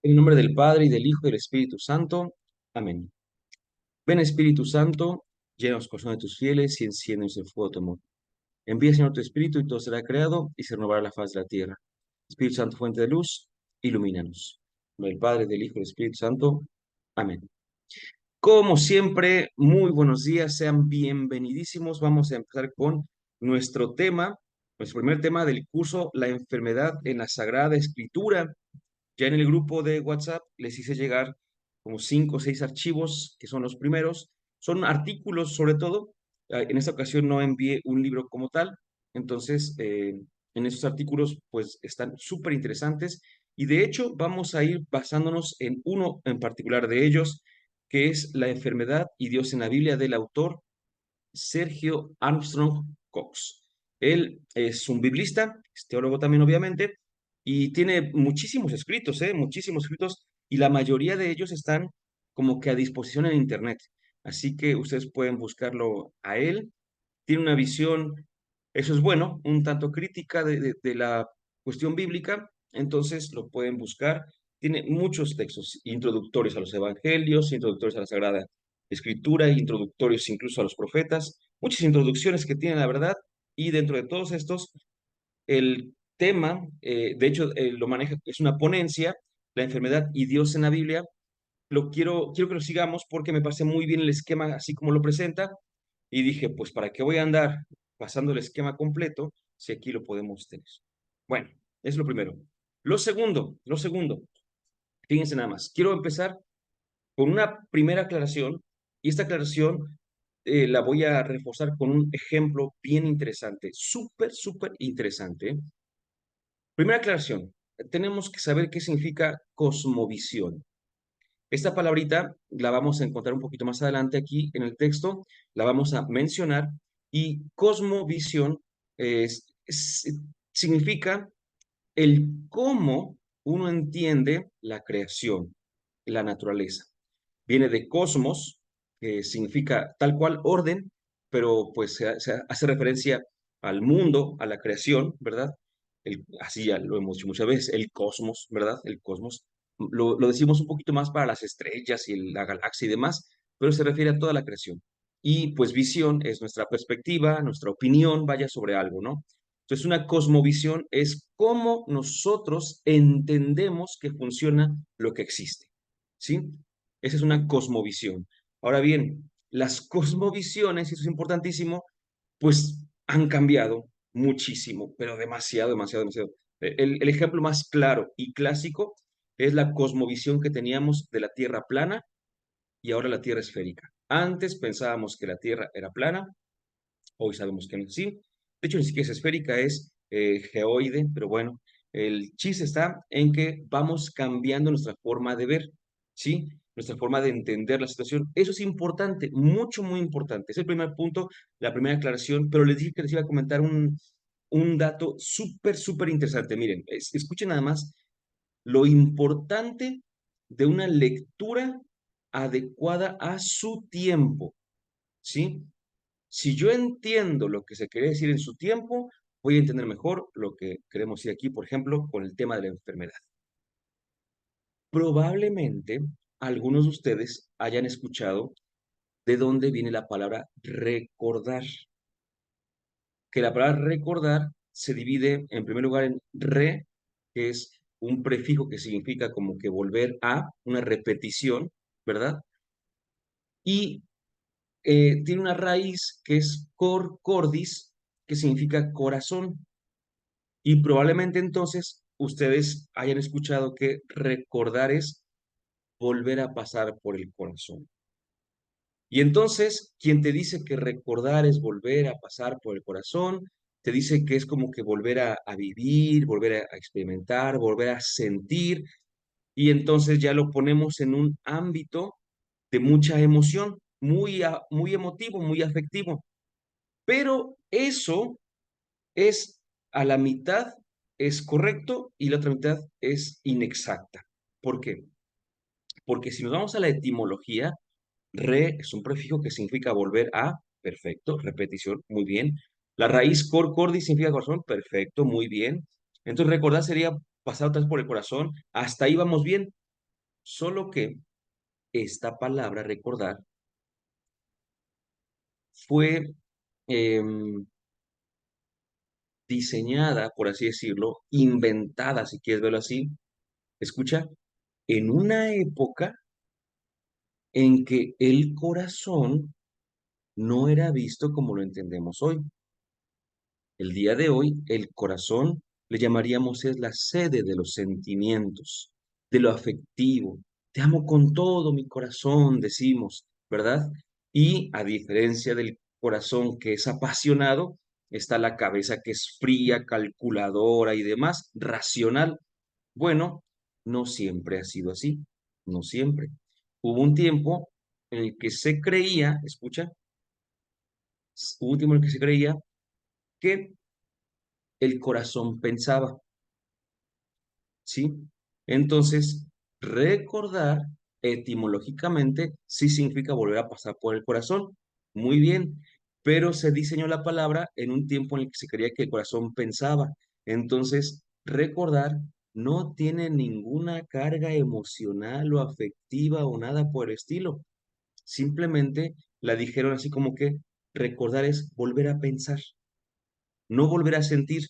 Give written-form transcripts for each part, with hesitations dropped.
En el nombre del Padre, y del Hijo, y del Espíritu Santo. Amén. Ven, Espíritu Santo, llena los corazones de tus fieles y enciéndenos el fuego de tu amor. Envía, Señor, tu Espíritu, y todo será creado, y se renovará la faz de la tierra. Espíritu Santo, fuente de luz, ilumínanos. En nombre del Padre, del Hijo, y del Espíritu Santo. Amén. Como siempre, muy buenos días, sean bienvenidísimos. Vamos a empezar con nuestro tema, nuestro primer tema del curso, la enfermedad en la Sagrada Escritura. Ya en el grupo de WhatsApp les hice llegar como 5 o 6 archivos, que son los primeros. Son artículos sobre todo. En esta ocasión no envié un libro como tal. Entonces, en esos artículos pues están súper interesantes. Y de hecho vamos a ir basándonos en uno en particular de ellos, que es La enfermedad y Dios en la Biblia, del autor Sergio Armstrong Cox. Él es un biblista, es teólogo también obviamente, y tiene muchísimos escritos, muchísimos escritos, y la mayoría de ellos están como que a disposición en Internet. Así que ustedes pueden buscarlo a él. Tiene una visión, eso es bueno, un tanto crítica de la cuestión bíblica, entonces lo pueden buscar. Tiene muchos textos introductorios a los evangelios, introductorios a la Sagrada Escritura, introductorios incluso a los profetas, muchas introducciones que tienen la verdad, y dentro de todos estos, el tema, de hecho, lo maneja, es una ponencia, la enfermedad y Dios en la Biblia. Quiero que lo sigamos porque me parece muy bien el esquema así como lo presenta, y dije, pues, ¿para qué voy a andar pasando el esquema completo si aquí lo podemos tener? Bueno, es lo primero. Lo segundo, fíjense nada más, quiero empezar con una primera aclaración, y esta aclaración la voy a reforzar con un ejemplo bien interesante, súper, súper interesante. Primera aclaración, tenemos que saber qué significa cosmovisión. Esta palabrita la vamos a encontrar un poquito más adelante aquí en el texto, la vamos a mencionar, y cosmovisión significa el cómo uno entiende la creación, la naturaleza. Viene de cosmos, que significa tal cual orden, pero pues se hace referencia al mundo, a la creación, ¿verdad? Así ya lo hemos dicho muchas veces, el cosmos, ¿verdad? El cosmos. Lo decimos un poquito más para las estrellas y la galaxia y demás, pero se refiere a toda la creación. Y pues visión es nuestra perspectiva, nuestra opinión, vaya, sobre algo, ¿no? Entonces, una cosmovisión es cómo nosotros entendemos que funciona lo que existe, ¿sí? Esa es una cosmovisión. Ahora bien, las cosmovisiones, y eso es importantísimo, pues han cambiado muchísimo, pero demasiado, demasiado, demasiado. El ejemplo más claro y clásico es la cosmovisión que teníamos de la Tierra plana y ahora la Tierra esférica. Antes pensábamos que la Tierra era plana, hoy sabemos que no es así. De hecho, ni siquiera es esférica, es geoide, pero bueno, el chiste está en que vamos cambiando nuestra forma de ver, ¿sí? Nuestra forma de entender la situación. Eso es importante, mucho, muy importante. Es el primer punto, la primera aclaración, pero les dije que les iba a comentar un dato súper, súper interesante. Miren, escuchen nada más lo importante de una lectura adecuada a su tiempo, ¿sí? Si yo entiendo lo que se quiere decir en su tiempo, voy a entender mejor lo que queremos decir aquí, por ejemplo, con el tema de la enfermedad. Probablemente algunos de ustedes hayan escuchado de dónde viene la palabra recordar, que la palabra recordar se divide en primer lugar en re, que es un prefijo que significa como que volver a, una repetición, ¿verdad? Y tiene una raíz que es cor cordis, que significa corazón. Y probablemente entonces ustedes hayan escuchado que recordar es volver a pasar por el corazón. Y entonces, quien te dice que recordar es volver a pasar por el corazón, te dice que es como que volver a vivir, volver a experimentar, volver a sentir, y entonces ya lo ponemos en un ámbito de mucha emoción, muy emotivo, muy afectivo. Pero eso es a la mitad es correcto y la otra mitad es inexacta. ¿Por qué? Porque si nos vamos a la etimología, re es un prefijo que significa volver a, perfecto, repetición, muy bien. La raíz cor cordis significa corazón, perfecto, muy bien. Entonces recordar sería pasar otra vez por el corazón, hasta ahí vamos bien. Solo que esta palabra recordar fue em, diseñada, por así decirlo, inventada, si quieres verlo así, escucha, en una época en que el corazón no era visto como lo entendemos hoy. El día de hoy, el corazón le llamaríamos es la sede de los sentimientos, de lo afectivo. Te amo con todo mi corazón, decimos, ¿verdad? Y a diferencia del corazón que es apasionado, está la cabeza que es fría, calculadora y demás, racional. Bueno, no siempre ha sido así, no siempre. Hubo un tiempo en el que se creía, escucha, hubo un tiempo en el que se creía que el corazón pensaba, ¿sí? Entonces, recordar etimológicamente sí significa volver a pasar por el corazón. Muy bien, pero se diseñó la palabra en un tiempo en el que se creía que el corazón pensaba. Entonces, recordar no tiene ninguna carga emocional o afectiva o nada por el estilo. Simplemente la dijeron así como que recordar es volver a pensar, no volver a sentir,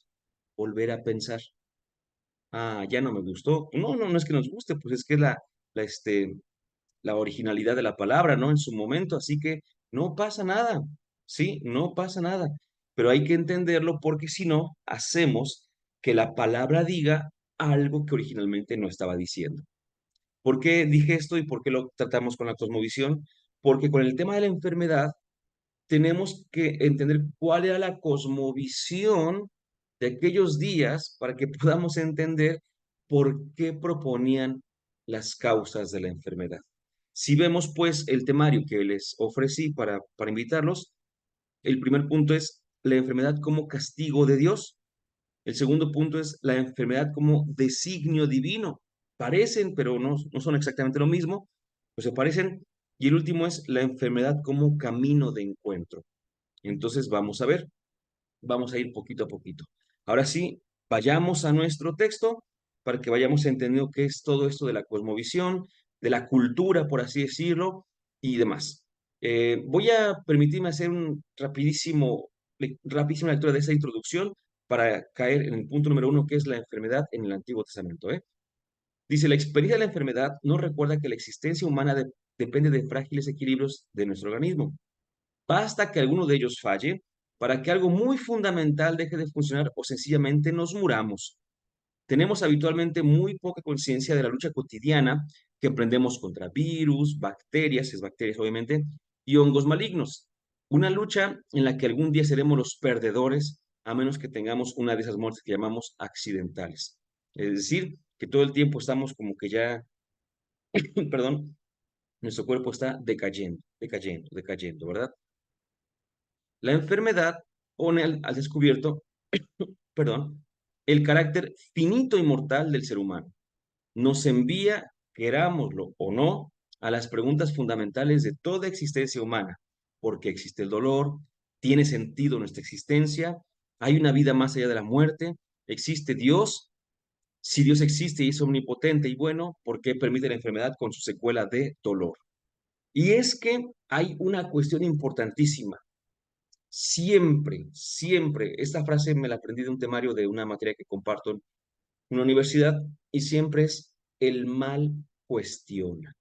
volver a pensar. Ah, ya no me gustó. No, no, no es que nos guste, pues es que es la originalidad de la palabra, ¿no? En su momento, así que no pasa nada, ¿sí? No pasa nada. Pero hay que entenderlo porque si no, hacemos que la palabra diga algo que originalmente no estaba diciendo. ¿Por qué dije esto y por qué lo tratamos con la cosmovisión? Porque con el tema de la enfermedad, tenemos que entender cuál era la cosmovisión de aquellos días para que podamos entender por qué proponían las causas de la enfermedad. Si vemos pues el temario que les ofrecí para invitarlos, el primer punto es la enfermedad como castigo de Dios. El segundo punto es la enfermedad como designio divino. Parecen, pero no son exactamente lo mismo, pues se parecen. Y el último es la enfermedad como camino de encuentro. Entonces vamos a ver, vamos a ir poquito a poquito. Ahora sí, vayamos a nuestro texto para que vayamos entendiendo qué es todo esto de la cosmovisión, de la cultura, por así decirlo, y demás. Voy a permitirme hacer un rapidísima lectura de esa introducción para caer en el punto número uno, que es la enfermedad en el Antiguo Testamento, ¿eh? Dice, la experiencia de la enfermedad nos recuerda que la existencia humana depende de frágiles equilibrios de nuestro organismo. Basta que alguno de ellos falle para que algo muy fundamental deje de funcionar o sencillamente nos muramos. Tenemos habitualmente muy poca conciencia de la lucha cotidiana que emprendemos contra virus, bacterias, es bacterias obviamente, y hongos malignos. Una lucha en la que algún día seremos los perdedores a menos que tengamos una de esas muertes que llamamos accidentales. Es decir, que todo el tiempo estamos como que ya, perdón, nuestro cuerpo está decayendo, ¿verdad? La enfermedad pone al descubierto, perdón, el carácter finito y mortal del ser humano. Nos envía, querámoslo o no, a las preguntas fundamentales de toda existencia humana. ¿Por qué existe el dolor? ¿Tiene sentido nuestra existencia? ¿Hay una vida más allá de la muerte? ¿Existe Dios? Si Dios existe y es omnipotente y bueno, ¿por qué permite la enfermedad con su secuela de dolor? Y es que hay una cuestión importantísima. Siempre, siempre, esta frase me la aprendí de un temario de una materia que comparto en una universidad y siempre es el mal cuestiona,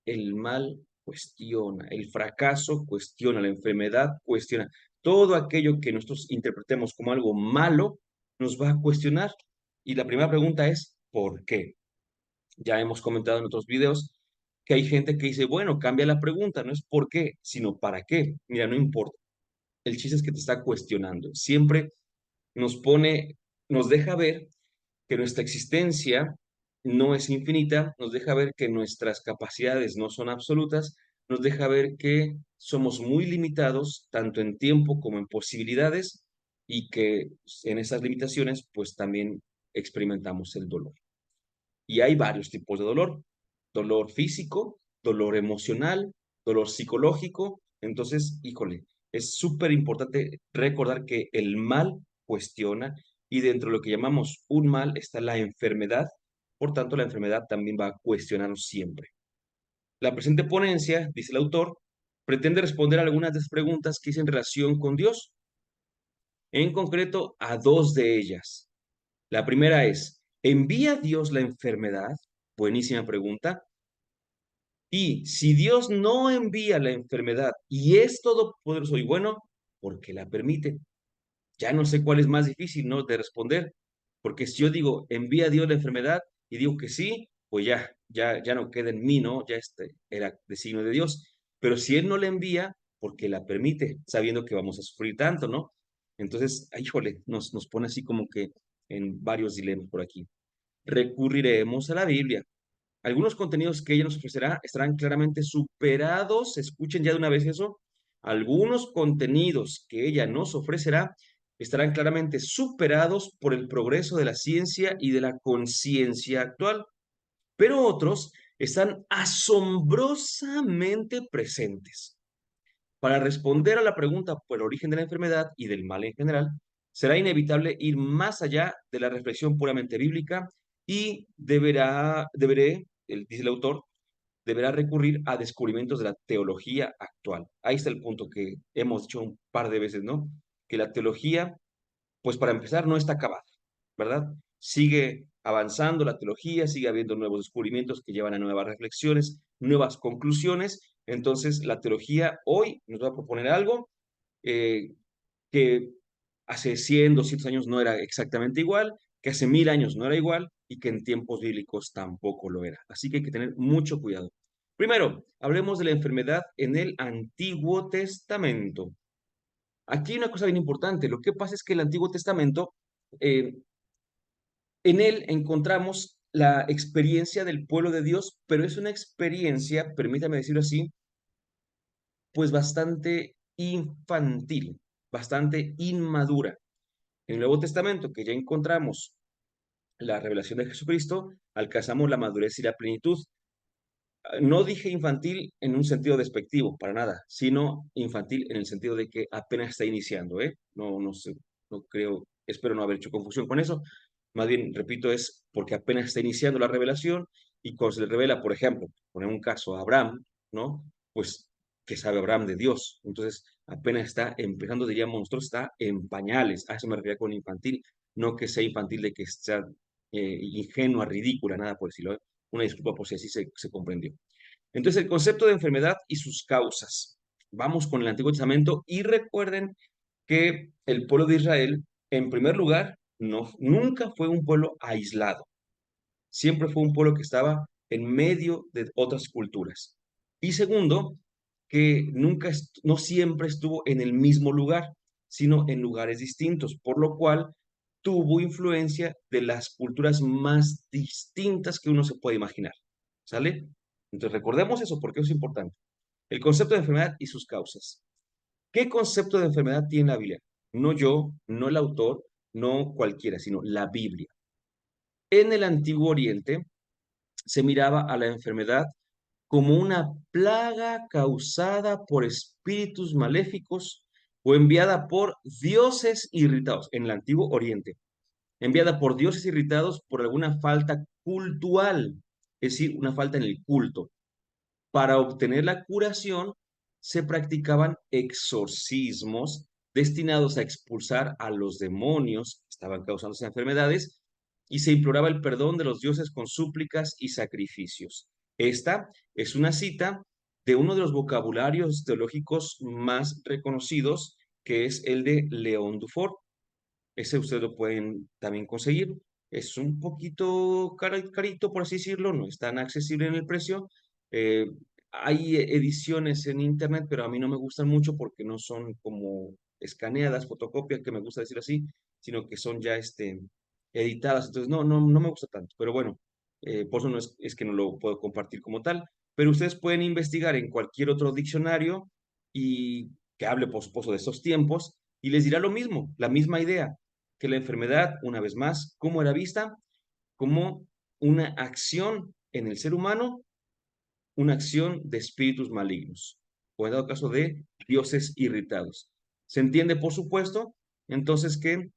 el mal cuestiona, el fracaso cuestiona, la enfermedad cuestiona. Todo aquello que nosotros interpretemos como algo malo nos va a cuestionar. Y la primera pregunta es, ¿por qué? Ya hemos comentado en otros videos que hay gente que dice, bueno, cambia la pregunta, no es por qué, sino para qué. Mira, no importa. El chiste es que te está cuestionando. Siempre nos pone, nos deja ver que nuestra existencia no es infinita, nos deja ver que nuestras capacidades no son absolutas, nos deja ver que somos muy limitados, tanto en tiempo como en posibilidades, y que en esas limitaciones, pues también experimentamos el dolor. Y hay varios tipos de dolor. Dolor físico, dolor emocional, dolor psicológico. Entonces, híjole, es súper importante recordar que el mal cuestiona y dentro de lo que llamamos un mal está la enfermedad, Por tanto, la enfermedad también va a cuestionarnos siempre. La presente ponencia, dice el autor, pretende responder a algunas de las preguntas que hice en relación con Dios, en concreto a dos de ellas. La primera es, ¿envía Dios la enfermedad? Buenísima pregunta. Y si Dios no envía la enfermedad y es todopoderoso y bueno, ¿por qué la permite? Ya no sé cuál es más difícil, ¿no? De responder, porque si yo digo, envía a Dios la enfermedad y digo que sí, pues ya no queda en mí, ¿no? Ya era designio de Dios. Pero si Él no la envía, ¿por qué la permite? Sabiendo que vamos a sufrir tanto, ¿no? Entonces, híjole, nos pone así como que en varios dilemas por aquí. Recurriremos a la Biblia. Algunos contenidos que ella nos ofrecerá estarán claramente superados, escuchen ya de una vez eso, algunos contenidos que ella nos ofrecerá estarán claramente superados por el progreso de la ciencia y de la conciencia actual, pero otros están asombrosamente presentes. Para responder a la pregunta por el origen de la enfermedad y del mal en general, será inevitable ir más allá de la reflexión puramente bíblica y dice el autor, deberá recurrir a descubrimientos de la teología actual. Ahí está el punto que hemos dicho un par de veces, ¿no? Que la teología, pues para empezar, no está acabada, ¿verdad? Sigue avanzando la teología, sigue habiendo nuevos descubrimientos que llevan a nuevas reflexiones, nuevas conclusiones. Entonces, la teología hoy nos va a proponer algo eh, que hace 100, 200 años no era exactamente igual, que hace 1000 años no era igual y que en tiempos bíblicos tampoco lo era. Así que hay que tener mucho cuidado. Primero, hablemos de la enfermedad en el Antiguo Testamento. Aquí hay una cosa bien importante. Lo que pasa es que el Antiguo Testamento, eh, en él encontramos la experiencia del pueblo de Dios, pero es una experiencia, permítame decirlo así, pues bastante infantil, bastante inmadura. En el Nuevo Testamento, que ya encontramos la revelación de Jesucristo, alcanzamos la madurez y la plenitud. No dije infantil en un sentido despectivo, para nada, sino infantil en el sentido de que apenas está iniciando, ¿eh? No sé, no creo, espero no haber hecho confusión con eso. Más bien, repito, es porque apenas está iniciando la revelación y cuando se le revela, por ejemplo, poner un caso a Abraham, ¿no? Pues, ¿qué sabe Abraham de Dios? Entonces, apenas está empezando, diríamos nosotros, está en pañales. A eso me refiero con infantil, no que sea infantil de que sea ingenua, ridícula, nada por decirlo, ¿eh? Una disculpa por si así se comprendió. Entonces, el concepto de enfermedad y sus causas. Vamos con el Antiguo Testamento y recuerden que el pueblo de Israel, en primer lugar, nunca fue un pueblo aislado. Siempre fue un pueblo que estaba en medio de otras culturas. Y segundo, que no siempre estuvo en el mismo lugar, sino en lugares distintos, por lo cual tuvo influencia de las culturas más distintas que uno se puede imaginar. ¿Sale? Entonces recordemos eso porque eso es importante. El concepto de enfermedad y sus causas. ¿Qué concepto de enfermedad tiene la Biblia? No yo, no el autor, no cualquiera, sino la Biblia. En el Antiguo Oriente se miraba a la enfermedad como una plaga causada por espíritus maléficos o enviada por dioses irritados en el Antiguo Oriente, enviada por dioses irritados por alguna falta cultural, es decir, una falta en el culto. Para obtener la curación se practicaban exorcismos destinados a expulsar a los demonios que estaban causando esas enfermedades y se imploraba el perdón de los dioses con súplicas y sacrificios. Esta es una cita de uno de los vocabularios teológicos más reconocidos, que es el de León Dufour. Ese ustedes lo pueden también conseguir. Es un poquito carito, por así decirlo, no es tan accesible en el precio. Eh, Hay ediciones en internet, pero a mí no me gustan mucho porque no son como escaneadas, fotocopia, que me gusta decir así, sino que son ya editadas. Entonces, no me gusta tanto. Pero bueno, por eso no es que no lo puedo compartir como tal. Pero ustedes pueden investigar en cualquier otro diccionario y que hable, por supuesto, de estos tiempos y les dirá lo mismo, la misma idea que la enfermedad, una vez más, ¿cómo era vista? Como una acción en el ser humano, una acción de espíritus malignos, o en dado caso de dioses irritados. Se entiende, por supuesto, entonces que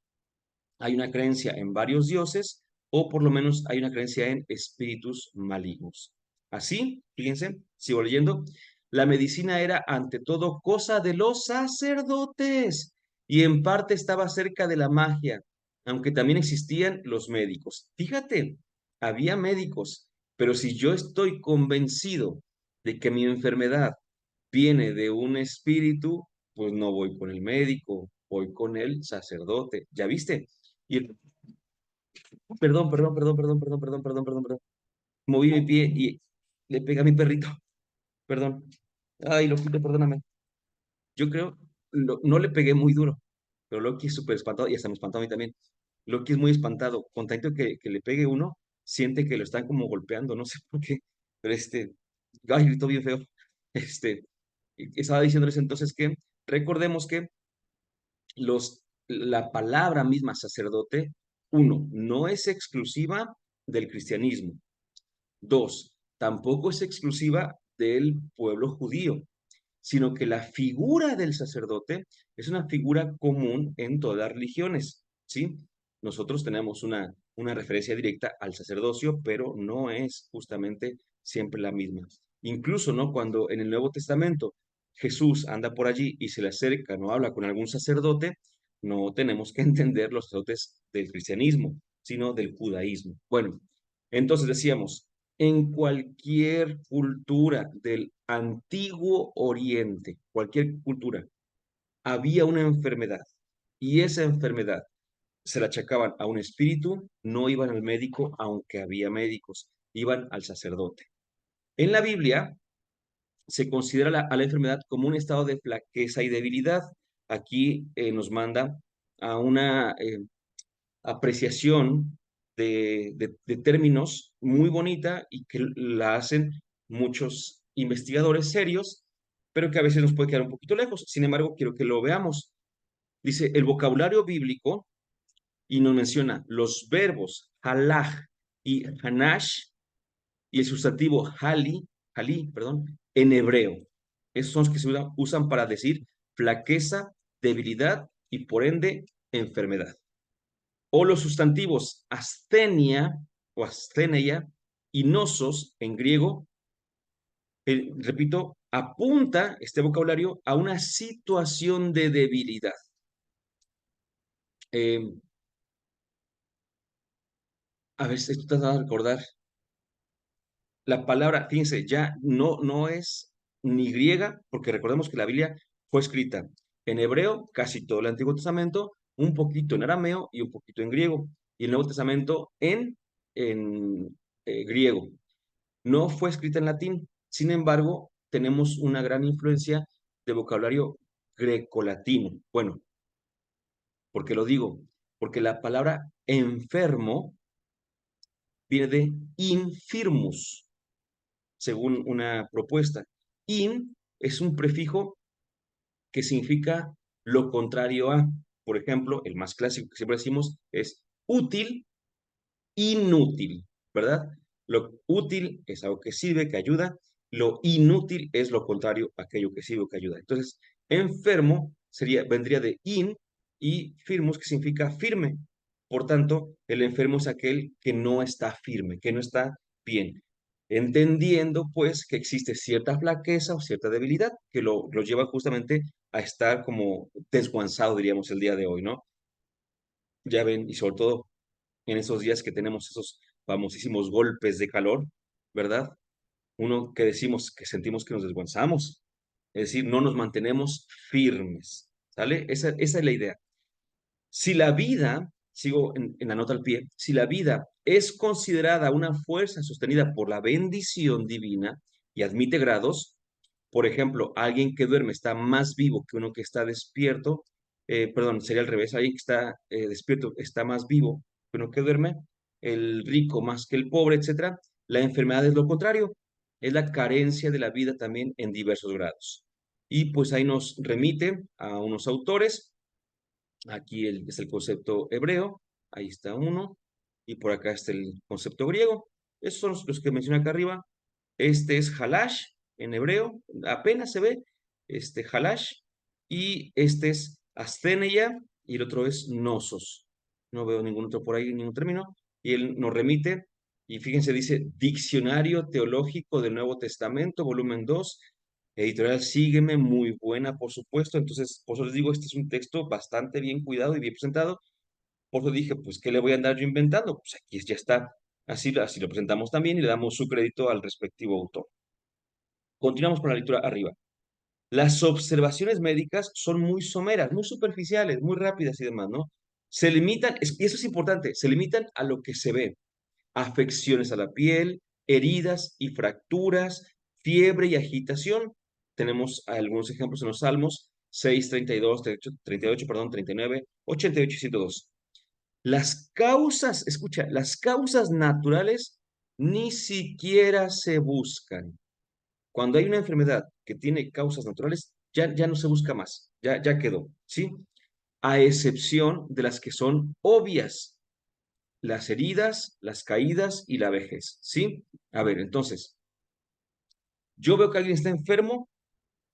hay una creencia en varios dioses, o por lo menos hay una creencia en espíritus malignos. Así, fíjense, sigo leyendo, la medicina era ante todo cosa de los sacerdotes y en parte estaba cerca de la magia, aunque también existían los médicos. Fíjate, había médicos, pero si yo estoy convencido de que mi enfermedad viene de un espíritu, pues no voy con el médico, voy con el sacerdote. ¿Ya viste? Y perdón. Moví mi pie y le pegué a mi perrito. Perdón. Ay, loquito, perdóname. Yo creo, no le pegué muy duro, pero Loki es súper espantado y hasta me espantó a mí también. Loki es muy espantado. Con tanto que le pegue uno, siente que lo están como golpeando, no sé por qué. Pero ay, gritó bien feo. Este, estaba diciéndoles entonces que recordemos que la palabra misma sacerdote, uno, no es exclusiva del cristianismo. Dos, tampoco es exclusiva del pueblo judío, sino que la figura del sacerdote es una figura común en todas las religiones, ¿sí? Nosotros tenemos una referencia directa al sacerdocio, pero no es justamente siempre la misma. Incluso, ¿no? Cuando en el Nuevo Testamento Jesús anda por allí y se le acerca, no habla con algún sacerdote, no tenemos que entender los sacerdotes del cristianismo, sino del judaísmo. Bueno, entonces decíamos, en cualquier cultura del antiguo Oriente, cualquier cultura, había una enfermedad y esa enfermedad se la achacaban a un espíritu, no iban al médico, aunque había médicos, iban al sacerdote. En la Biblia se considera a la enfermedad como un estado de flaqueza y debilidad. Aquí nos manda a una apreciación de términos muy bonita y que la hacen muchos investigadores serios, pero que a veces nos puede quedar un poquito lejos. Sin embargo, quiero que lo veamos. Dice, el vocabulario bíblico y nos menciona los verbos halaj y hanash y el sustantivo perdón, en hebreo. Esos son los que se usan para decir flaqueza, debilidad y por ende enfermedad. O los sustantivos asthenia o astheneia y nosos en griego, repito, apunta este vocabulario a una situación de debilidad. Eh, a ver, esto te va a recordar. La palabra, fíjense, ya no es ni griega, porque recordemos que la Biblia fue escrita en hebreo, casi todo el Antiguo Testamento, un poquito en arameo y un poquito en griego, y el Nuevo Testamento en griego. No fue escrita en latín, sin embargo, tenemos una gran influencia de vocabulario grecolatino. Bueno, ¿por qué lo digo? Porque la palabra enfermo viene de infirmus, según una propuesta. In es un prefijo que significa lo contrario a. Por ejemplo, el más clásico que siempre decimos es útil, inútil, ¿verdad? Lo útil es algo que sirve, que ayuda. Lo inútil es lo contrario a aquello que sirve o que ayuda. Entonces, enfermo vendría de in y firmus, que significa firme. Por tanto, el enfermo es aquel que no está firme, que no está bien. Entendiendo, pues, que existe cierta flaqueza o cierta debilidad que lo lleva justamente a estar como desguanzado, diríamos, el día de hoy, ¿no? Ya ven, y sobre todo en esos días que tenemos esos famosísimos golpes de calor, ¿verdad? Uno que decimos que sentimos que nos desguanzamos, es decir, no nos mantenemos firmes, ¿sale? Esa es la idea. Si la vida, sigo en la nota al pie, si la vida es considerada una fuerza sostenida por la bendición divina y admite grados, por ejemplo, alguien que duerme está más vivo que uno que está despierto, perdón, sería al revés, alguien que está despierto está más vivo que uno que duerme, el rico más que el pobre, etcétera. La enfermedad es lo contrario, es la carencia de la vida también en diversos grados. Y pues ahí nos remite a unos autores. Aquí es el concepto hebreo, ahí está uno, y por acá está el concepto griego. Esos son los que mencioné acá arriba. Este es halash en hebreo, apenas se ve, halash, y este es astheneia, y el otro es nosos. No veo ningún otro por ahí, ningún término. y él nos remite, y fíjense, dice Diccionario Teológico del Nuevo Testamento, volumen 2, editorial Sígueme, muy buena, por supuesto. Entonces, por eso les digo, este es un texto bastante bien cuidado y bien presentado. Por eso dije, pues, ¿qué le voy a andar yo inventando? Pues aquí ya está. Así lo presentamos también y le damos su crédito al respectivo autor. Continuamos con la lectura arriba. Las observaciones médicas son muy someras, muy superficiales, muy rápidas y demás, ¿no? Se limitan, y eso es importante, se limitan a lo que se ve. Afecciones a la piel, heridas y fracturas, fiebre y agitación. Tenemos algunos ejemplos en los Salmos 6, 32, 38, perdón, 39, 88 y 102. Las causas, escucha, las causas naturales ni siquiera se buscan. Cuando hay una enfermedad que tiene causas naturales, ya no se busca más, ya quedó, ¿sí? A excepción de las que son obvias, las heridas, las caídas y la vejez, ¿sí? A ver, entonces, yo veo que alguien está enfermo,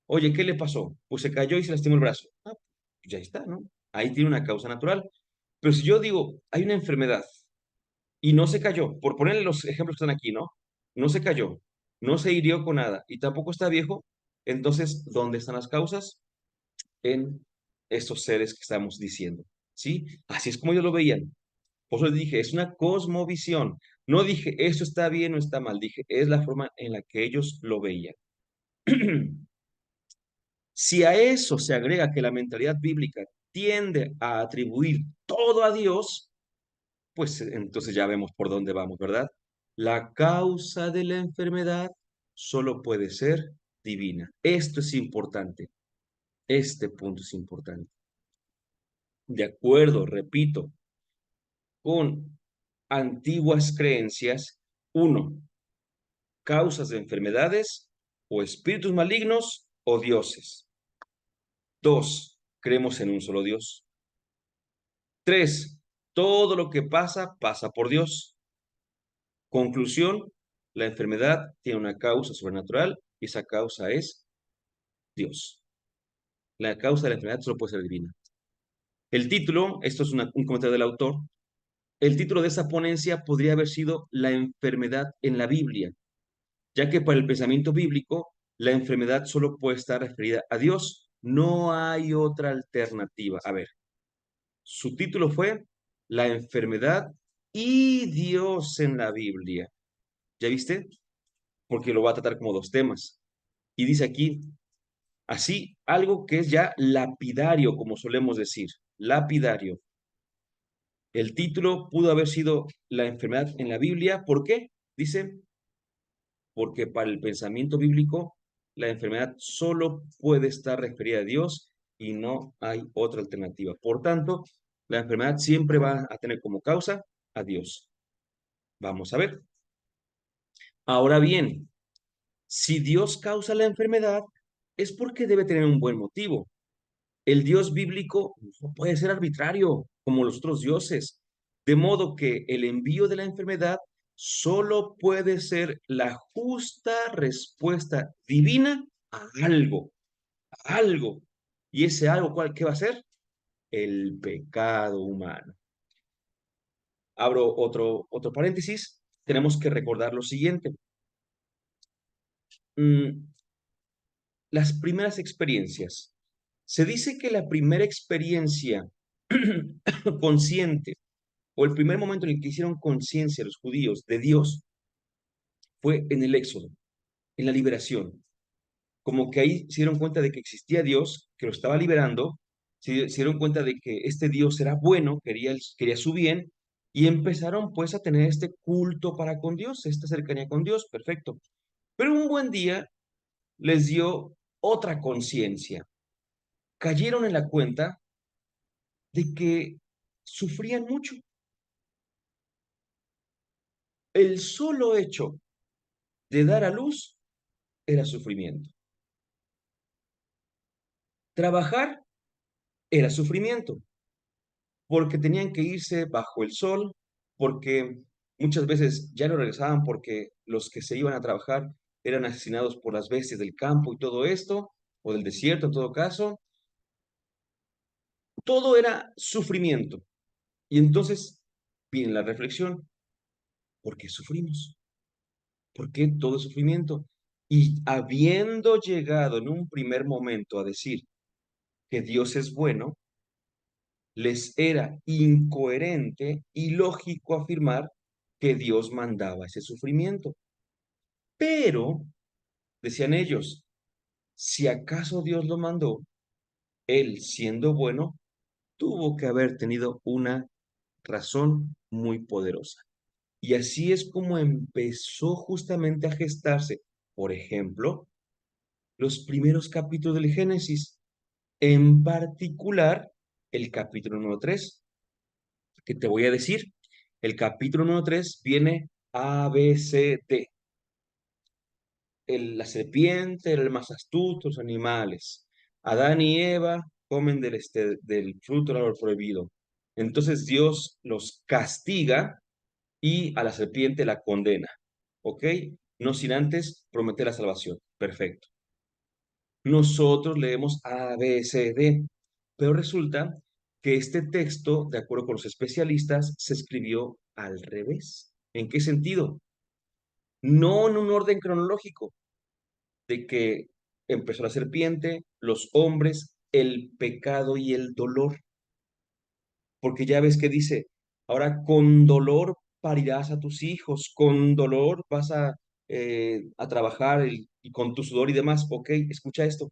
oye, ¿qué le pasó? Pues se cayó y se lastimó el brazo. Ah, pues ya está, ¿no? Ahí tiene una causa natural. Pero si yo digo, hay una enfermedad y no se cayó, por ponerle los ejemplos que están aquí, ¿no? No se cayó, no se hirió con nada y tampoco está viejo, entonces, ¿dónde están las causas? En estos seres que estamos diciendo, ¿sí? Así es como ellos lo veían. Por eso les dije, es una cosmovisión. No dije, esto está bien o está mal, dije, es la forma en la que ellos lo veían. Si a eso se agrega que la mentalidad bíblica tiende a atribuir todo a Dios, pues entonces ya vemos por dónde vamos, ¿verdad? La causa de la enfermedad solo puede ser divina. Esto es importante. Este punto es importante. De acuerdo, repito, con antiguas creencias, uno, causas de enfermedades o espíritus malignos o dioses. Dos, creemos en un solo Dios. Tres, todo lo que pasa, pasa por Dios. Conclusión, la enfermedad tiene una causa sobrenatural y esa causa es Dios. La causa de la enfermedad solo puede ser divina. El título, esto es un comentario del autor, el título de esa ponencia podría haber sido La enfermedad en la Biblia, ya que para el pensamiento bíblico la enfermedad solo puede estar referida a Dios. No hay otra alternativa. A ver, su título fue La enfermedad y Dios en la Biblia. ¿Ya viste? Porque lo va a tratar como dos temas. Y dice aquí, así, algo que es ya lapidario, como solemos decir, lapidario. El título pudo haber sido La enfermedad en la Biblia. ¿Por qué? Dice, porque para el pensamiento bíblico la enfermedad solo puede estar referida a Dios y no hay otra alternativa. Por tanto, la enfermedad siempre va a tener como causa a Dios. Vamos a ver. Ahora bien, si Dios causa la enfermedad, es porque debe tener un buen motivo. El Dios bíblico no puede ser arbitrario como los otros dioses, de modo que el envío de la enfermedad solo puede ser la justa respuesta divina a algo. ¿Y ese algo cuál qué va a ser? El pecado humano. Abro otro paréntesis. Tenemos que recordar lo siguiente. Mm, las primeras experiencias. Se dice que la primera experiencia consciente o el primer momento en el que hicieron conciencia los judíos de Dios fue en el Éxodo, en la liberación. Como que ahí se dieron cuenta de que existía Dios, que lo estaba liberando, se dieron cuenta de que este Dios era bueno, quería su bien, y empezaron pues a tener este culto para con Dios, esta cercanía con Dios, perfecto. Pero un buen día les dio otra conciencia. Cayeron en la cuenta de que sufrían mucho. El solo hecho de dar a luz era sufrimiento. Trabajar era sufrimiento, porque tenían que irse bajo el sol, porque muchas veces ya no regresaban porque los que se iban a trabajar eran asesinados por las bestias del campo y todo esto, o del desierto en todo caso. Todo era sufrimiento. Y entonces viene la reflexión. ¿Por qué sufrimos? ¿Por qué todo sufrimiento? Y habiendo llegado en un primer momento a decir que Dios es bueno, les era incoherente y lógico afirmar que Dios mandaba ese sufrimiento. Pero, decían ellos, si acaso Dios lo mandó, Él siendo bueno, tuvo que haber tenido una razón muy poderosa. Y así es como empezó justamente a gestarse, por ejemplo, los primeros capítulos del Génesis, en particular el capítulo número 3, que te voy a decir. El capítulo número 3 viene A, B, C, D. La serpiente era el más astuto, los animales. Adán y Eva comen del fruto del árbol prohibido. Entonces Dios los castiga y a la serpiente la condena. ¿Ok? No sin antes prometer la salvación. Perfecto. Nosotros leemos A, B, C, D, pero resulta que este texto, de acuerdo con los especialistas, se escribió al revés. ¿En qué sentido? No en un orden cronológico, de que empezó la serpiente, los hombres, el pecado y el dolor, porque ya ves que dice, ahora con dolor parirás a tus hijos, con dolor vas a trabajar y con tu sudor y demás. Ok, escucha esto.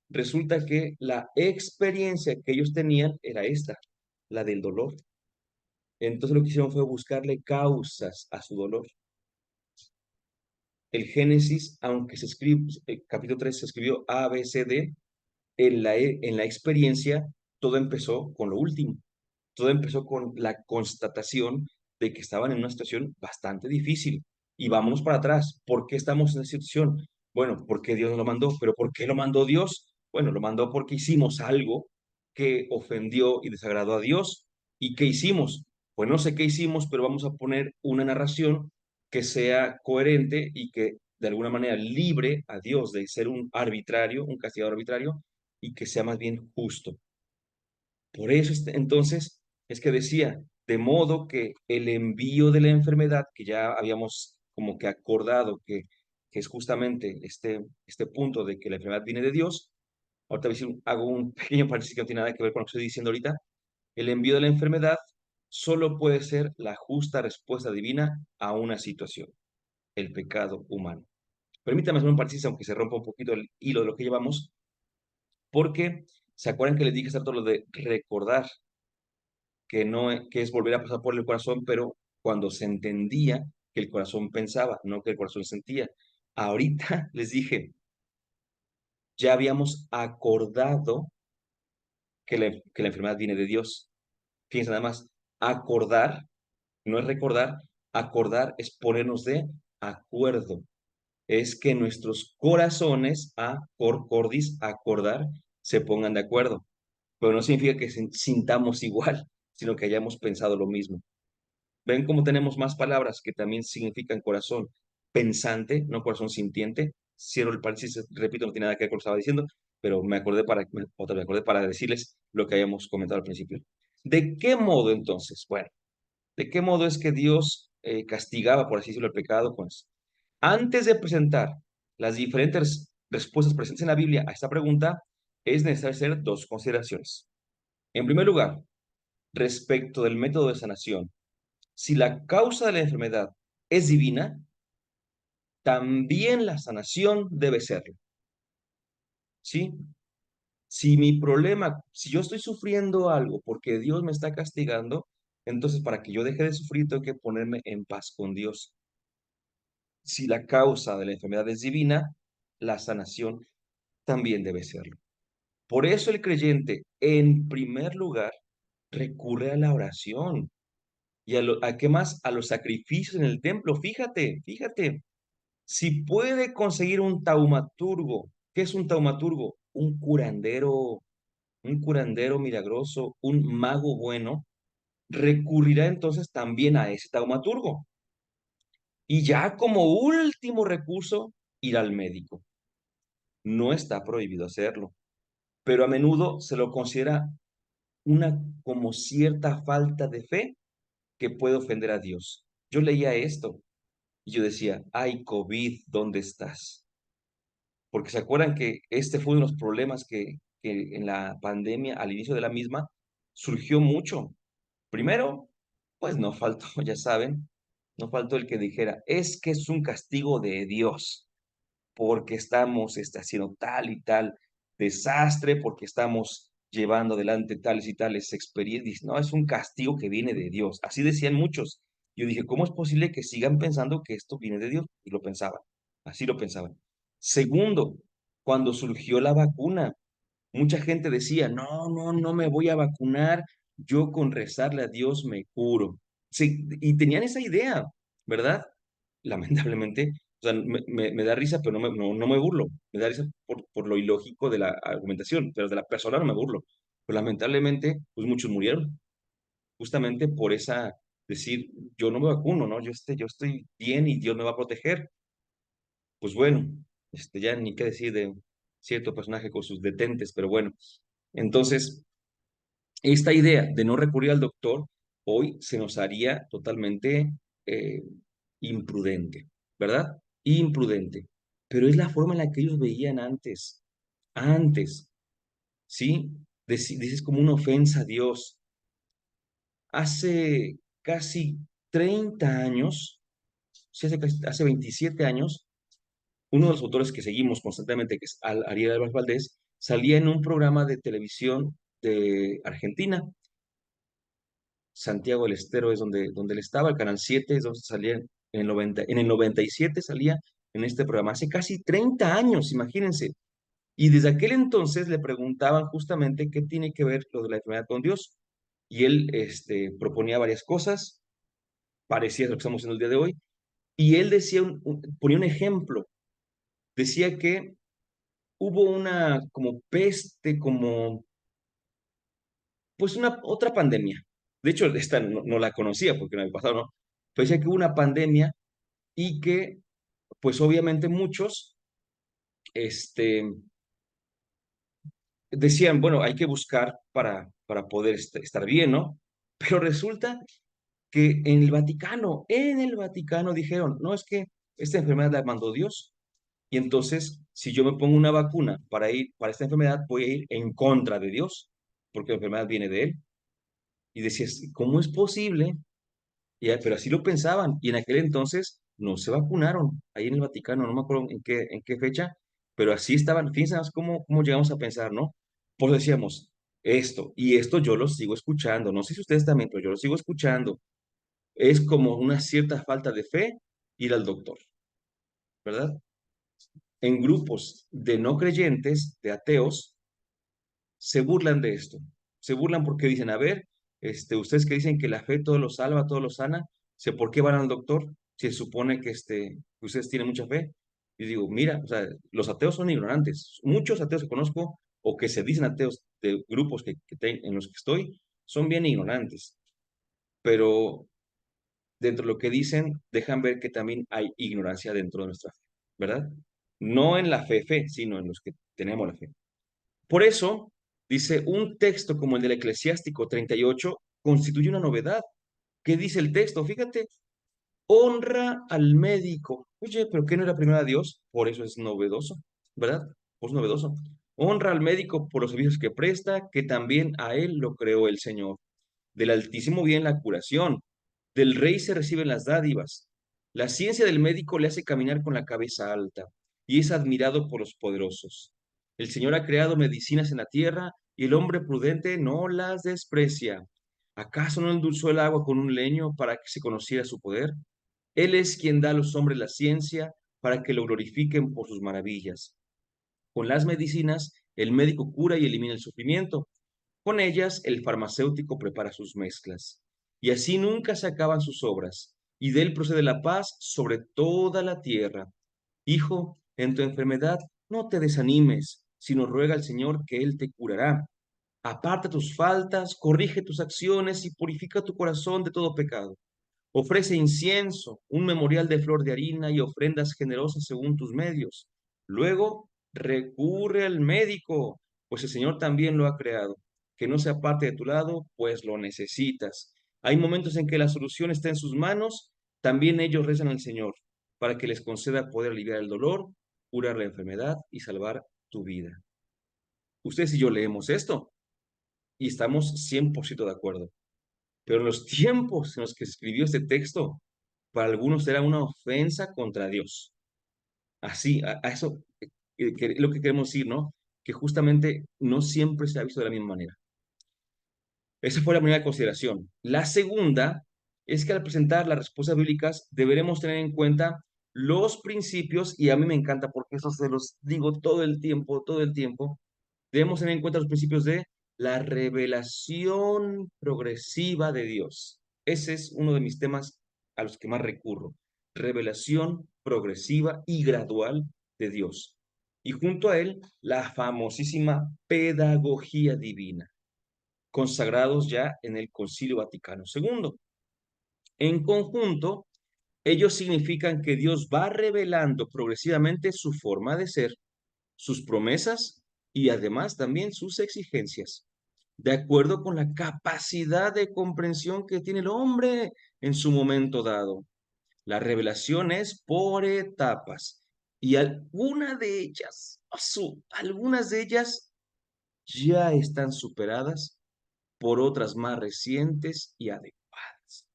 Resulta que la experiencia que ellos tenían era esta, la del dolor. Entonces lo que hicieron fue buscarle causas a su dolor. El Génesis, aunque se escribe, capítulo 3 se escribió A, B, C, D, en la experiencia todo empezó con lo último. Todo empezó con la constatación de que estaban en una situación bastante difícil. Y vámonos para atrás. ¿Por qué estamos en esa situación? Bueno, porque Dios nos lo mandó. ¿Pero por qué lo mandó Dios? Bueno, lo mandó porque hicimos algo que ofendió y desagradó a Dios. ¿Y qué hicimos? Pues no sé qué hicimos, pero vamos a poner una narración que sea coherente y que de alguna manera libre a Dios de ser un arbitrario, un castigador arbitrario, y que sea más bien justo. Por eso, entonces, es que decía, de modo que el envío de la enfermedad, que ya habíamos como que acordado que es justamente este punto de que la enfermedad viene de Dios, ahorita hago un pequeño paréntesis que no tiene nada que ver con lo que estoy diciendo ahorita, el envío de la enfermedad solo puede ser la justa respuesta divina a una situación, el pecado humano. Permítame hacer un paréntesis, aunque se rompa un poquito el hilo de lo que llevamos, porque ¿se acuerdan que les dije hacer todo lo de recordar? Que, no, que es volver a pasar por el corazón, pero cuando se entendía que el corazón pensaba, no que el corazón sentía. Ahorita les dije, ya habíamos acordado que la enfermedad viene de Dios. Fíjense nada más, acordar no es recordar, acordar es ponernos de acuerdo. Es que nuestros corazones, cordis, acordar, se pongan de acuerdo. Pero no significa que sintamos igual, sino que hayamos pensado lo mismo. ¿Ven cómo tenemos más palabras que también significan corazón pensante, no corazón sintiente? Cierro el paréntesis, repito, no tiene nada que ver con lo que estaba diciendo, pero me acordé para decirles lo que habíamos comentado al principio. ¿De qué modo entonces? Bueno, ¿de qué modo es que Dios castigaba, por así decirlo, el pecado? Pues antes de presentar las diferentes respuestas presentes en la Biblia a esta pregunta, es necesario hacer dos consideraciones. En primer lugar, respecto del método de sanación, si la causa de la enfermedad es divina, también la sanación debe serlo, ¿sí? Si yo estoy sufriendo algo porque Dios me está castigando, entonces para que yo deje de sufrir tengo que ponerme en paz con Dios. Si la causa de la enfermedad es divina, la sanación también debe serlo. Por eso el creyente, en primer lugar, recurre a la oración. ¿Y a qué más? A los sacrificios en el templo. Fíjate, fíjate. Si puede conseguir un taumaturgo, ¿qué es un taumaturgo? Un curandero milagroso, un mago bueno, recurrirá entonces también a ese taumaturgo. Y ya como último recurso, ir al médico. No está prohibido hacerlo, pero a menudo se lo considera una como cierta falta de fe que puede ofender a Dios. yo leía esto y yo decía, ay, COVID, ¿dónde estás? Porque se acuerdan que este fue uno de los problemas que en la pandemia, al inicio de la misma, surgió mucho. Primero, pues no faltó, ya saben, no faltó el que dijera, es que es un castigo de Dios, porque estamos haciendo tal y tal desastre, porque estamos llevando adelante tales y tales experiencias. No, es un castigo que viene de Dios. Así decían muchos. Yo dije, ¿cómo es posible que sigan pensando que esto viene de Dios? Y lo pensaban, así lo pensaban. Segundo, cuando surgió la vacuna, mucha gente decía, no, no, no me voy a vacunar, yo con rezarle a Dios me curo. Sí, y tenían esa idea, ¿verdad? Lamentablemente, o sea, me da risa, pero no me burlo. Me da risa por lo ilógico de la argumentación, pero de la persona no me burlo. Pero lamentablemente, pues muchos murieron, justamente por esa, decir, yo no me vacuno, ¿no? Yo estoy bien y Dios me va a proteger. Pues bueno, ya ni qué decir de cierto personaje con sus detentes, pero bueno. Entonces, esta idea de no recurrir al doctor hoy se nos haría totalmente eh, imprudente, ¿verdad? Imprudente. Pero es la forma en la que ellos veían antes. Antes, ¿sí? Dices como una ofensa a Dios. Hace casi 30 años, sí, hace 27 años, uno de los autores que seguimos constantemente, que es Ariel Álvarez Valdés, salía en un programa de televisión de Argentina. Santiago del Estero es donde él estaba, el Canal 7 es donde salía en el 97 salía en este programa, hace casi 30 años, imagínense. Y desde aquel entonces le preguntaban justamente qué tiene que ver lo de la enfermedad con Dios. Y él proponía varias cosas, parecía lo que estamos haciendo el día de hoy, y él decía, ponía un ejemplo, decía que hubo una como peste, como, pues una otra pandemia. De hecho, esta no la conocía porque en el pasado no, pero decía que hubo una pandemia y que, pues obviamente muchos, este, decían, bueno, hay que buscar para poder estar bien, ¿no? Pero resulta que en el Vaticano dijeron, no, es que esta enfermedad la mandó Dios, y entonces, si yo me pongo una vacuna para ir para esta enfermedad, voy a ir en contra de Dios, porque la enfermedad viene de Él. Y decías, ¿cómo es posible? Pero así lo pensaban, y en aquel entonces no se vacunaron, ahí en el Vaticano, no me acuerdo en qué fecha, pero así estaban, fíjense cómo llegamos a pensar, ¿no? Pues decíamos, esto, y esto yo lo sigo escuchando, no sé si ustedes también, pero yo lo sigo escuchando, es como una cierta falta de fe ir al doctor, ¿verdad? En grupos de no creyentes, de ateos, se burlan de esto. Se burlan porque dicen, a ver, ustedes que dicen que la fe todo lo salva, todo lo sana, sé por qué van al doctor, si se supone que ustedes tienen mucha fe. Y digo, mira, o sea, los ateos son ignorantes. Muchos ateos que conozco o que se dicen ateos de grupos en los que estoy, son bien ignorantes. Pero dentro de lo que dicen, dejan ver que también hay ignorancia dentro de nuestra fe, ¿verdad? No en la fe, sino en los que tenemos la fe. Por eso, dice, un texto como el del Eclesiástico 38 constituye una novedad. ¿Qué dice el texto? Fíjate, honra al médico. Oye, pero ¿qué no era primero a Dios? Por eso es novedoso, ¿verdad? Pues novedoso. Honra al médico por los servicios que presta, que también a él lo creó el Señor. Del Altísimo viene la curación, del Rey se reciben las dádivas. La ciencia del médico le hace caminar con la cabeza alta y es admirado por los poderosos. El Señor ha creado medicinas en la tierra y el hombre prudente no las desprecia. ¿Acaso no endulzó el agua con un leño para que se conociera su poder? Él es quien da a los hombres la ciencia para que lo glorifiquen por sus maravillas. Con las medicinas, el médico cura y elimina el sufrimiento. Con ellas, el farmacéutico prepara sus mezclas. Y así nunca se acaban sus obras, y de él procede la paz sobre toda la tierra. Hijo, en tu enfermedad no te desanimes, sino ruega al Señor que Él te curará. Aparta tus faltas, corrige tus acciones y purifica tu corazón de todo pecado. Ofrece incienso, un memorial de flor de harina y ofrendas generosas según tus medios. Luego, recurre al médico, pues el Señor también lo ha creado. Que no se aparte de tu lado, pues lo necesitas. Hay momentos en que la solución está en sus manos, también ellos rezan al Señor para que les conceda poder aliviar el dolor, curar la enfermedad y salvar tu vida. Ustedes y yo leemos esto y estamos 100% de acuerdo. Pero en los tiempos en los que se escribió este texto, para algunos era una ofensa contra Dios. Así, a eso lo que queremos decir, ¿no? Que justamente no siempre se ha visto de la misma manera. Esa fue la primera consideración. La segunda es que al presentar las respuestas bíblicas deberemos tener en cuenta los principios, y a mí me encanta porque eso se los digo todo el tiempo, debemos tener en cuenta los principios de la revelación progresiva de Dios. Ese es uno de mis temas a los que más recurro. Revelación progresiva y gradual de Dios. Y junto a él, la famosísima pedagogía divina, consagrados ya en el Concilio Vaticano II. En conjunto, ellos significan que Dios va revelando progresivamente su forma de ser, sus promesas y además también sus exigencias, de acuerdo con la capacidad de comprensión que tiene el hombre en su momento dado. La revelación es por etapas y algunas de ellas ya están superadas por otras más recientes y adecuadas.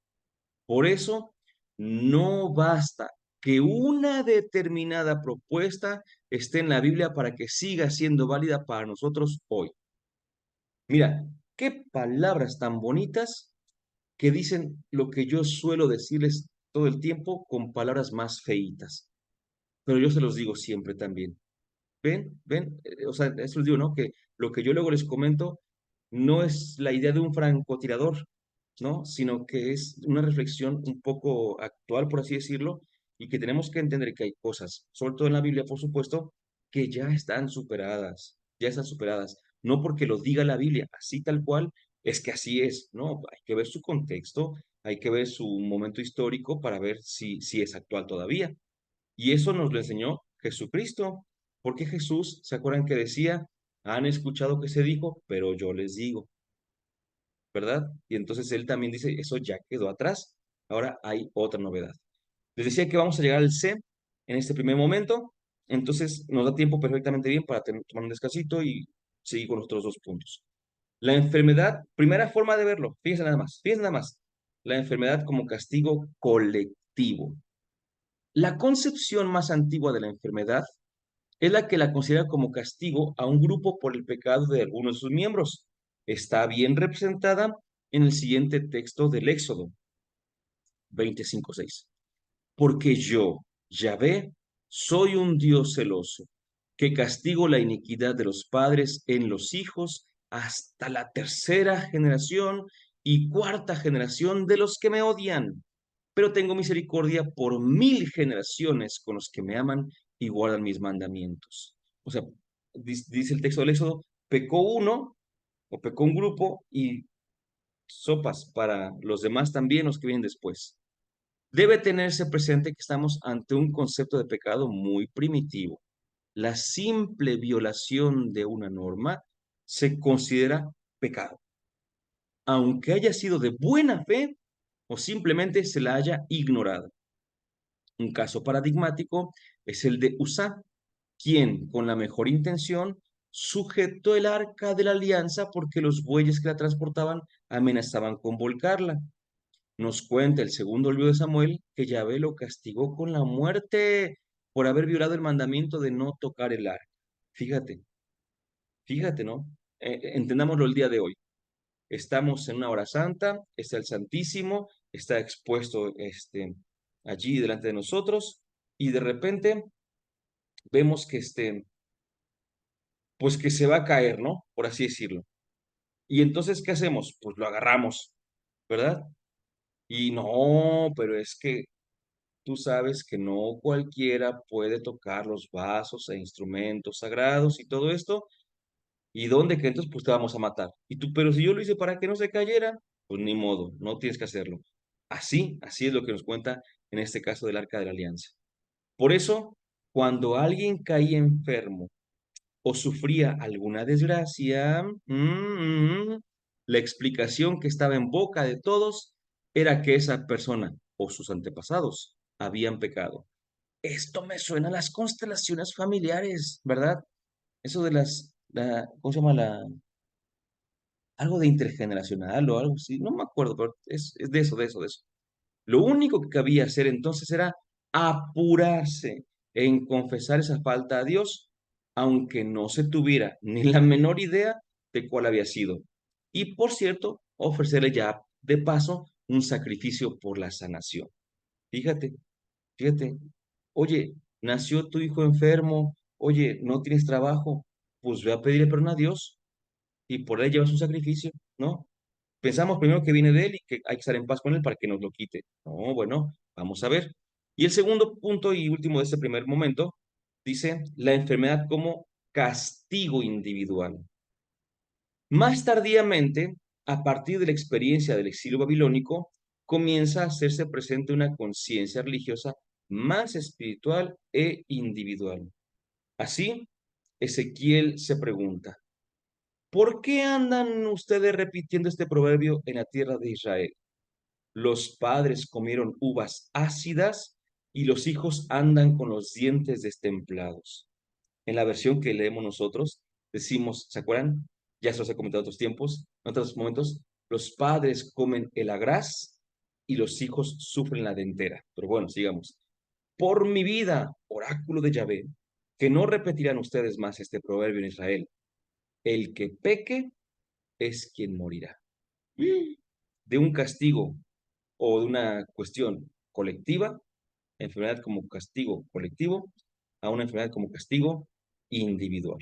Por eso, no basta que una determinada propuesta esté en la Biblia para que siga siendo válida para nosotros hoy. Mira, qué palabras tan bonitas que dicen lo que yo suelo decirles todo el tiempo con palabras más feitas. Pero yo se los digo siempre también. Ven, o sea, eso les digo, ¿no? Que lo que yo luego les comento no es la idea de un francotirador, ¿no? Sino que es una reflexión un poco actual, por así decirlo, y que tenemos que entender que hay cosas, sobre todo en la Biblia, por supuesto, que ya están superadas. No porque lo diga la Biblia, así tal cual, es que así es, ¿no? Hay que ver su contexto, hay que ver su momento histórico para ver si es actual todavía. Y eso nos lo enseñó Jesucristo, porque Jesús, ¿se acuerdan que decía? Han escuchado que se dijo, pero yo les digo, ¿verdad? Y entonces él también dice, eso ya quedó atrás, ahora hay otra novedad. Les decía que vamos a llegar al C en este primer momento, entonces nos da tiempo perfectamente bien para tomar un descansito y seguir con los otros dos puntos. La enfermedad, primera forma de verlo, fíjense nada más, la enfermedad como castigo colectivo. La concepción más antigua de la enfermedad es la que la considera como castigo a un grupo por el pecado de algunos de sus miembros. Está bien representada en el siguiente texto del Éxodo 25:6. Porque yo, Yahvé, soy un Dios celoso, que castigo la iniquidad de los padres en los hijos hasta la tercera generación y cuarta generación de los que me odian. Pero tengo misericordia por 1000 generaciones con los que me aman y guardan mis mandamientos. O sea, dice el texto del Éxodo, pecó uno o pecó un grupo y sopas para los demás también, los que vienen después. Debe tenerse presente que estamos ante un concepto de pecado muy primitivo. La simple violación de una norma se considera pecado, aunque haya sido de buena fe o simplemente se la haya ignorado. Un caso paradigmático es el de Usa, quien, con la mejor intención, sujetó el arca de la alianza porque los bueyes que la transportaban amenazaban con volcarla. Nos cuenta el segundo libro de Samuel que Yahvé lo castigó con la muerte por haber violado el mandamiento de no tocar el arca. Fíjate, fíjate, ¿no? Entendámoslo el día de hoy. Estamos en una hora santa, está el Santísimo, está expuesto allí delante de nosotros, y de repente vemos que pues que se va a caer, ¿no? Por así decirlo. Y entonces, ¿qué hacemos? Pues lo agarramos, ¿verdad? Y no, pero es que tú sabes que no cualquiera puede tocar los vasos e instrumentos sagrados y todo esto. ¿Y dónde que entonces pues te vamos a matar? Y tú, pero si yo lo hice para que no se cayera, pues ni modo, no tienes que hacerlo. Así es lo que nos cuenta en este caso del Arca de la Alianza. Por eso, cuando alguien caía enfermo o sufría alguna desgracia, la explicación que estaba en boca de todos era que esa persona o sus antepasados habían pecado. Esto me suena a las constelaciones familiares, ¿verdad? Eso de ¿cómo se llama? Algo de intergeneracional o algo así, no me acuerdo, pero es de eso. Lo único que cabía hacer entonces era apurarse en confesar esa falta a Dios, aunque no se tuviera ni la menor idea de cuál había sido. Y por cierto, ofrecerle ya de paso un sacrificio por la sanación. Fíjate, fíjate, oye, nació tu hijo enfermo, oye, no tienes trabajo, pues ve a pedirle perdón a Dios y por él llevas un sacrificio, ¿no? Pensamos primero que viene de él y que hay que estar en paz con él para que nos lo quite. No, bueno, vamos a ver. Y el segundo punto y último de este primer momento dice la enfermedad como castigo individual. Más tardíamente, a partir de la experiencia del exilio babilónico, comienza a hacerse presente una conciencia religiosa más espiritual e individual. Así, Ezequiel se pregunta, ¿por qué andan ustedes repitiendo este proverbio en la tierra de Israel? Los padres comieron uvas ácidas y los hijos andan con los dientes destemplados. En la versión que leemos nosotros, decimos, ¿se acuerdan? Ya se los he comentado en otros tiempos, en otros momentos, los padres comen el agraz y los hijos sufren la dentera. Pero bueno, sigamos. Por mi vida, oráculo de Yahvé, que no repetirán ustedes más este proverbio en Israel. El que peque es quien morirá. De un castigo o de una cuestión colectiva, enfermedad como castigo colectivo, a una enfermedad como castigo individual.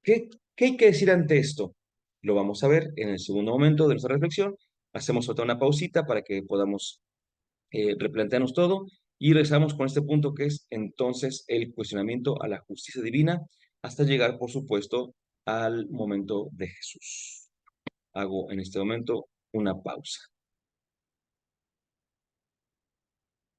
¿Qué, qué hay que decir ante esto? Lo vamos a ver en el segundo momento de nuestra reflexión. Hacemos otra una pausita para que podamos replantearnos todo y regresamos con este punto que es entonces el cuestionamiento a la justicia divina hasta llegar, por supuesto, al momento de Jesús. Hago en este momento una pausa.